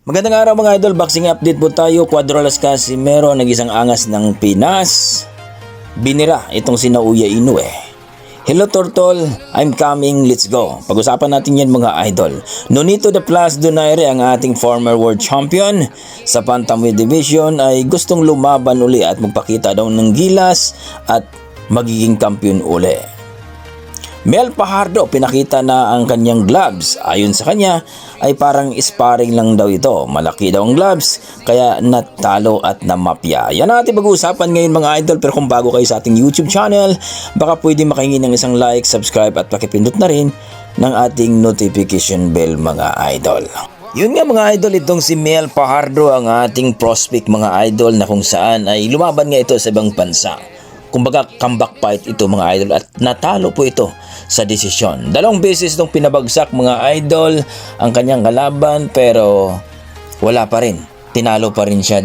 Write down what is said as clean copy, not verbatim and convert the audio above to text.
Magandang araw mga idol, boxing update po tayo. Cuadrolas Casimero, nag-isang angas ng Pinas. Binira itong si Naoya Inoue. Hello Turtle, I'm coming, let's go. Pag-usapan natin yan mga idol. Nonito de Plus Donaire, ang ating former world champion sa bantamweight division, ay gustong lumaban uli at magpakita daw ng gilas at magiging kampiyon uli. Mel Fajardo, pinakita na ang kanyang gloves. Ayon sa kanya ay parang sparring lang daw ito. Malaki daw ang gloves kaya natalo at namapya. Yan ang ating pag-uusapan ngayon mga idol. Pero kung bago kayo sa ating YouTube channel, baka pwede makahingi ng isang like, subscribe at pakipindot na rin ng ating notification bell mga idol. Yun nga mga idol, itong si Mel Fajardo ang ating prospect mga idol na kung saan ay lumaban nga ito sa ibang bansa. Kumbaga comeback fight ito mga idol at natalo po ito sa desisyon. 2 beses itong pinabagsak mga idol ang kanyang kalaban pero wala pa rin. Tinalo pa rin siya